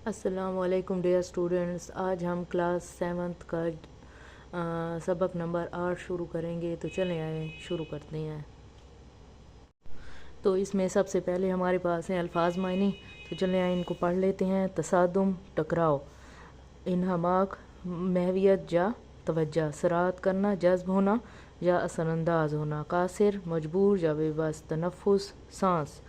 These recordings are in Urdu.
السلام علیکم ڈیئر اسٹوڈنٹس، آج ہم کلاس 7 کا سبق نمبر 8 شروع کریں گے، تو چلیں آئیں شروع کرتے ہیں۔ تو اس میں سب سے پہلے ہمارے پاس ہیں الفاظ معنی، تو چلیں آئیں ان کو پڑھ لیتے ہیں۔ تصادم ٹکراؤ، انہماک محویت یا توجہ، سرایت کرنا جذب ہونا یا اثر انداز ہونا، قاصر مجبور یا بے بس، تنفس سانس،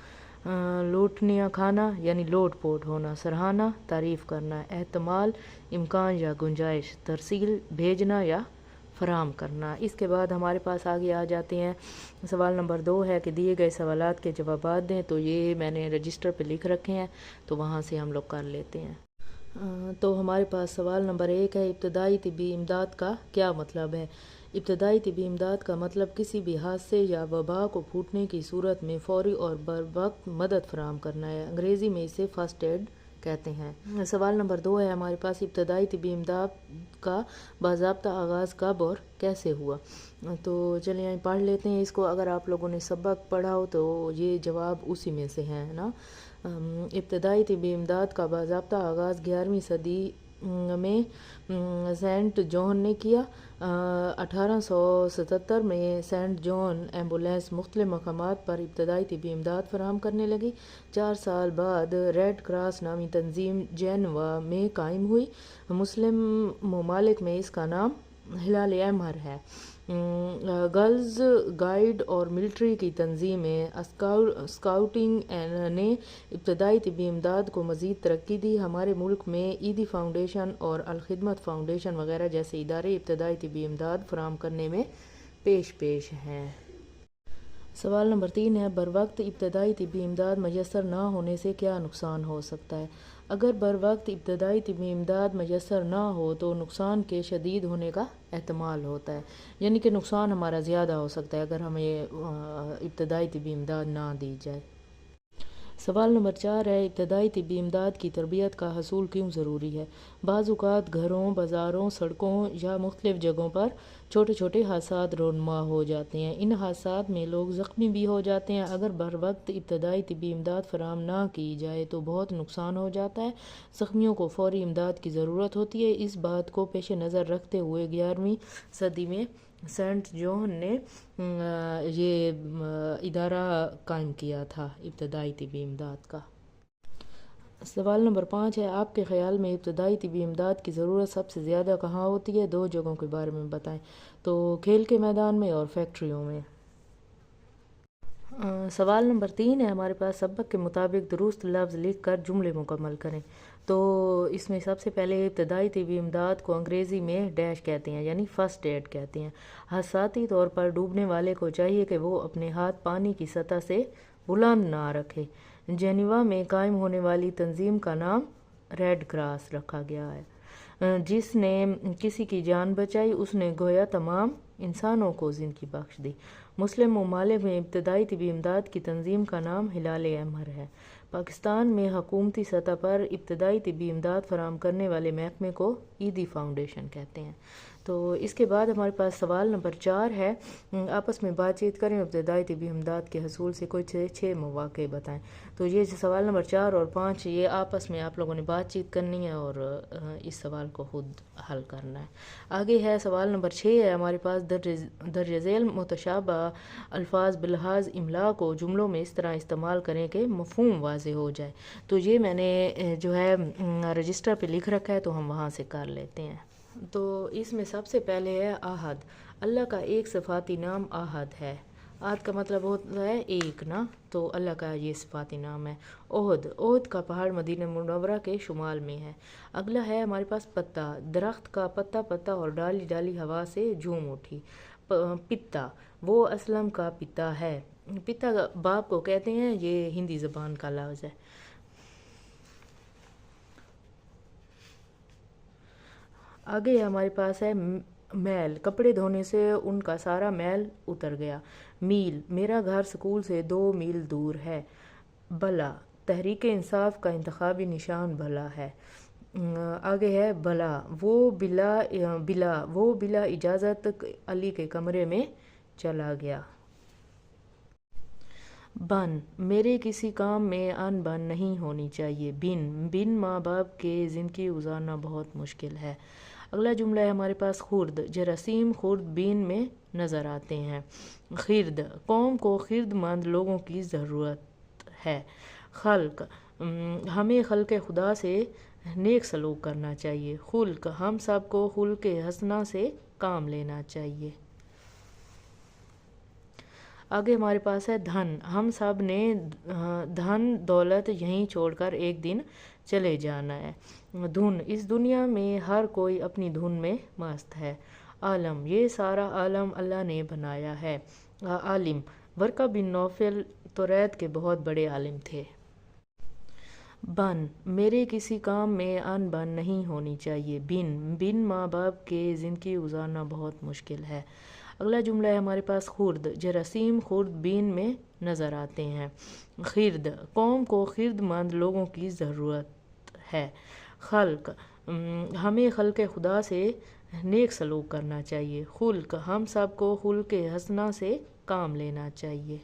لوٹنیا کھانا یعنی لوٹ پوٹ ہونا، سراہنا تعریف کرنا، احتمال امکان یا گنجائش، ترسیل بھیجنا یا فراہم کرنا۔ اس کے بعد ہمارے پاس آگے آ جاتے ہیں، سوال نمبر 2 ہے کہ دیے گئے سوالات کے جوابات دیں، تو یہ میں نے رجسٹر پہ لکھ رکھے ہیں، تو وہاں سے ہم لوگ کر لیتے ہیں۔ تو ہمارے پاس سوال نمبر 1 ہے، ابتدائی طبی امداد کا کیا مطلب ہے؟ ابتدائی طبی امداد کا مطلب کسی بھی حادثے یا وبا کو پھوٹنے کی صورت میں فوری اور بروقت مدد فراہم کرنا ہے۔ انگریزی میں اسے فرسٹ ایڈ کہتے ہیں۔ سوال نمبر 2 ہے ہمارے پاس، ابتدائی طبی امداد کا باضابطہ آغاز کب اور کیسے ہوا؟ تو چلیے پڑھ لیتے ہیں اس کو۔ اگر آپ لوگوں نے سبق پڑھا ہو تو یہ جواب اسی میں سے ہے نا۔ ابتدائی طبی امداد کا باضابطہ آغاز 11ویں صدی میں سینٹ جان نے کیا۔ 1877 میں سینٹ جان ایمبولینس مختلف مقامات پر ابتدائی طبی امداد فراہم کرنے لگی۔ 4 سال بعد ریڈ کراس نامی تنظیم جینوا میں قائم ہوئی۔ مسلم ممالک میں اس کا نام ہلال احمر ہے۔ گرلز گائیڈ اور ملٹری کی تنظیمیں اسکاؤٹنگ نے ابتدائی طبی امداد کو مزید ترقی دی۔ ہمارے ملک میں ایدی فاؤنڈیشن اور الخدمت فاؤنڈیشن وغیرہ جیسے ادارے ابتدائی طبی امداد فراہم کرنے میں پیش ہیں۔ سوال نمبر 3 ہے، بروقت ابتدائی طبی امداد میسر نہ ہونے سے کیا نقصان ہو سکتا ہے؟ اگر بروقت ابتدائی طبی امداد میسر نہ ہو تو نقصان کے شدید ہونے کا احتمال ہوتا ہے، یعنی کہ نقصان ہمارا زیادہ ہو سکتا ہے اگر ہمیں ابتدائی طبی امداد نہ دی جائے۔ سوال نمبر 4 ہے، ابتدائی طبی امداد کی تربیت کا حصول کیوں ضروری ہے؟ بعض اوقات گھروں، بازاروں، سڑکوں یا مختلف جگہوں پر چھوٹے چھوٹے حادثات رونما ہو جاتے ہیں۔ ان حادثات میں لوگ زخمی بھی ہو جاتے ہیں۔ اگر بروقت ابتدائی طبی امداد فراہم نہ کی جائے تو بہت نقصان ہو جاتا ہے، زخمیوں کو فوری امداد کی ضرورت ہوتی ہے۔ اس بات کو پیش نظر رکھتے ہوئے 11ویں صدی میں سینٹ جان نے یہ ادارہ قائم کیا تھا ابتدائی طبی امداد کا۔ سوال نمبر 5 ہے، آپ کے خیال میں ابتدائی طبی امداد کی ضرورت سب سے زیادہ کہاں ہوتی ہے؟ 2 جگہوں کے بارے میں بتائیں۔ تو کھیل کے میدان میں اور فیکٹریوں میں۔ سوال نمبر 3 ہے ہمارے پاس، سبق کے مطابق درست لفظ لکھ کر جملے مکمل کریں۔ تو اس میں سب سے پہلے ابتدائی طبی امداد کو انگریزی میں ڈیش کہتے ہیں، یعنی فرسٹ ایڈ کہتے ہیں۔ حادثاتی طور پر ڈوبنے والے کو چاہیے کہ وہ اپنے ہاتھ پانی کی سطح سے بلند نہ رکھے۔ جنیوا میں قائم ہونے والی تنظیم کا نام ریڈ کراس رکھا گیا ہے۔ جس نے کسی کی جان بچائی اس نے گویا تمام انسانوں کو زندگی بخش دی۔ مسلم ممالک میں ابتدائی طبی امداد کی تنظیم کا نام ہلال احمر ہے۔ پاکستان میں حکومتی سطح پر ابتدائی طبی امداد فراہم کرنے والے محکمے کو ایدی فاؤنڈیشن کہتے ہیں۔ تو اس کے بعد ہمارے پاس سوال نمبر 4 ہے، آپس میں بات چیت کریں، ابتدائی طبی امداد کے حصول سے کوئی 6 مواقع بتائیں۔ تو یہ سوال نمبر 4 اور 5 یہ آپس میں آپ لوگوں نے بات چیت کرنی ہے اور اس سوال کو خود حل کرنا ہے۔ آگے ہے سوال نمبر 6 ہے ہمارے پاس، درج ذیل متشابہ الفاظ بلحاظ املا کو جملوں میں اس طرح استعمال کریں کہ مفہوم واضح ہو جائے۔ تو یہ میں نے جو ہے رجسٹر پہ لکھ رکھا ہے، تو ہم وہاں سے کر لیتے ہیں۔ تو اس میں سب سے پہلے ہے احد۔ اللہ کا ایک صفاتی نام احد ہے۔ احد کا مطلب ہوتا ہے ایک نا، تو اللہ کا یہ صفاتی نام ہے۔ احد، احد کا پہاڑ مدینہ منورہ کے شمال میں ہے۔ اگلا ہے ہمارے پاس پتا، درخت کا پتا اور ڈالی ڈالی ہوا سے جھوم اٹھی۔ پتا، وہ اسلم کا پتا ہے۔ پتا باپ کو کہتے ہیں، یہ ہندی زبان کا لفظ ہے۔ آگے ہمارے پاس ہے میل، کپڑے دھونے سے ان کا سارا میل اتر گیا۔ میل، میرا گھر سکول سے 2 میل دور ہے۔ بلا، تحریک انصاف کا انتخابی نشان بلا ہے۔ آگے ہے بلا، وہ بلا اجازت علی کے کمرے میں چلا گیا۔ بن میرے کسی کام میں ان بن نہیں ہونی چاہیے. بن ماں باپ کے زندگی گزارنا بہت مشکل ہے. اگلا جملہ ہے ہمارے پاس خرد. جراثیم خرد بین میں نظر آتے ہیں. خرد قوم کو خرد مند لوگوں کی ضرورت ہے. خلق ہمیں خلق خدا سے نیک سلوک کرنا چاہیے. خلق ہم سب کو خلق حسنہ سے کام لینا چاہیے. آگے ہمارے پاس ہے دھن. ہم سب نے دھن دولت یہیں چھوڑ کر ایک دن چلے جانا ہے. دھن اس دنیا میں ہر کوئی اپنی دھن میں مست ہے. عالم یہ سارا عالم اللہ نے بنایا ہے. عالم ورقہ بن نوفل توریت کے بہت بڑے عالم تھے. بن میرے کسی کام میں ان بن نہیں ہونی چاہیے. بن ماں باپ کے زندگی گزارنا بہت مشکل ہے. اگلا جملہ ہے ہمارے پاس خرد. جراثیم خرد بین میں نظر آتے ہیں. خرد قوم کو خرد مند لوگوں کی ضرورت ہے. خلق ہمیں خلق خدا سے نیک سلوک کرنا چاہیے. خلق ہم سب کو خلق حسنہ سے کام لینا چاہیے.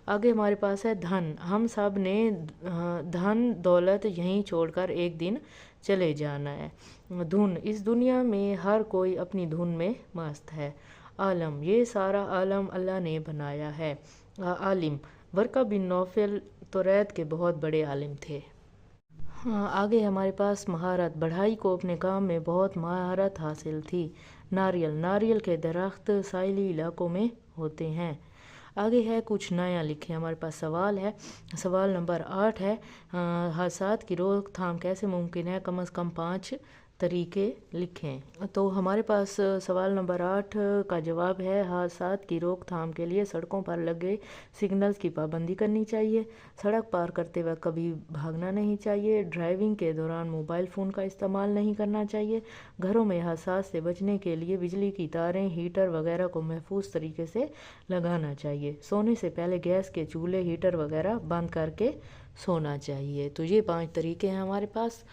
آگے ہمارے پاس ہے دھن. ہم سب نے دھن دولت یہیں چھوڑ کر ایک دن چلے جانا ہے. دھن اس دنیا میں ہر کوئی اپنی دھن میں مست ہے. عالم یہ سارا عالم اللہ نے بنایا ہے. عالم ورقہ بن نوفل توریت کے بہت بڑے عالم تھے. آگے ہمارے پاس مہارت. بڑھائی کو اپنے کام میں بہت مہارت حاصل تھی. ناریل کے درخت ساحلی علاقوں میں ہوتے ہیں. آگے ہے کچھ نیا لکھیں. ہمارے پاس سوال ہے. سوال نمبر 8 ہے حادثات کی روک تھام کیسے ممکن ہے؟ کم از کم 5 طریقے لکھیں. تو ہمارے پاس سوال نمبر 8 کا جواب ہے حادثات کی روک تھام کے لیے سڑکوں پر لگے سگنلز کی پابندی کرنی چاہیے. سڑک پار کرتے وقت کبھی بھاگنا نہیں چاہیے. ڈرائیونگ کے دوران موبائل فون کا استعمال نہیں کرنا چاہیے. گھروں میں حادثات سے بچنے کے لیے بجلی کی تاریں ہیٹر وغیرہ کو محفوظ طریقے سے لگانا چاہیے. سونے سے پہلے گیس کے چولہے ہیٹر وغیرہ بند کر کے سونا چاہیے. تو یہ 5 طریقے ہیں ہمارے پاس.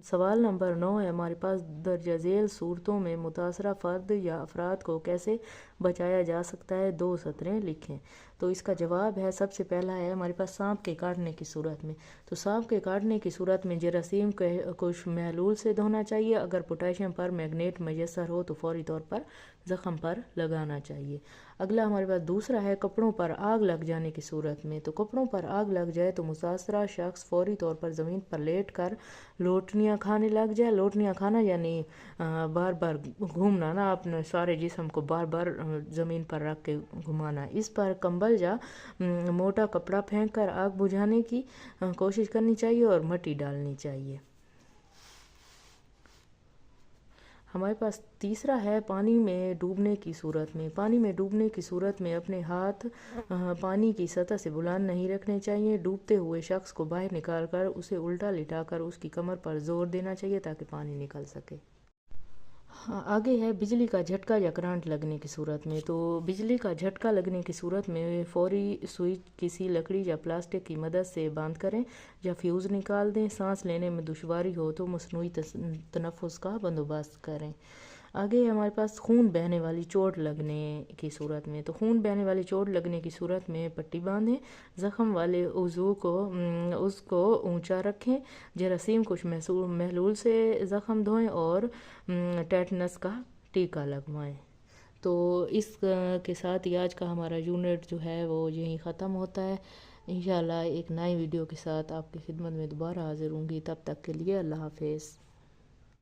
سوال نمبر 9 ہے ہمارے پاس درجہ ذیل صورتوں میں متاثرہ فرد یا افراد کو کیسے بچایا جا سکتا ہے؟ 2 سطریں لکھیں. تو اس کا جواب ہے سب سے پہلا ہے ہمارے پاس سانپ کے کاٹنے کی صورت میں. تو سانپ کے کاٹنے کی صورت میں جراثیم کو کچھ محلول سے دھونا چاہیے. اگر پوٹاشیم پر میگنیٹ میسر ہو تو فوری طور پر زخم پر لگانا چاہیے. اگلا ہمارے پاس دوسرا ہے کپڑوں پر آگ لگ جانے کی صورت میں. تو کپڑوں پر آگ لگ جائے تو متاثرہ شخص فوری طور پر زمین پر لیٹ کر لوٹنیاں کھانے لگ جائے. لوٹنیاں کھانا یعنی بار بار گھومنا نا، اپنے سارے جسم کو بار بار زمین پر رکھ کے گھمانا. اس پر کمبل یا موٹا کپڑا پھینک کر آگ بجھانے کی کوشش کرنی چاہیے اور مٹی ڈالنی چاہیے. ہمارے پاس تیسرا ہے پانی میں ڈوبنے کی صورت میں. پانی میں ڈوبنے کی صورت میں اپنے ہاتھ پانی کی سطح سے بلند نہیں رکھنے چاہیے. ڈوبتے ہوئے شخص کو باہر نکال کر اسے الٹا لٹا کر اس کی کمر پر زور دینا چاہیے تاکہ پانی نکل سکے. آگے ہے بجلی کا جھٹکا یا کرنٹ لگنے کی صورت میں. تو بجلی کا جھٹکا لگنے کی صورت میں فوری سوئچ کسی لکڑی یا پلاسٹک کی مدد سے بند کریں یا فیوز نکال دیں. سانس لینے میں دشواری ہو تو مصنوعی تنفس کا بندوبست کریں. آگے ہمارے پاس خون بہنے والی چوٹ لگنے کی صورت میں. تو خون بہنے والی چوٹ لگنے کی صورت میں پٹی باندھیں. زخم والے عضو کو اس کو اونچا رکھیں. جراثیم کچھ محلول سے زخم دھوئیں اور ٹیٹنس کا ٹیکہ لگوائیں. تو اس کے ساتھ ہی آج کا ہمارا یونٹ جو ہے وہ یہیں ختم ہوتا ہے. انشاءاللہ ایک نئی ویڈیو کے ساتھ آپ کی خدمت میں دوبارہ حاضر ہوں گی. تب تک کے لیے اللہ حافظ.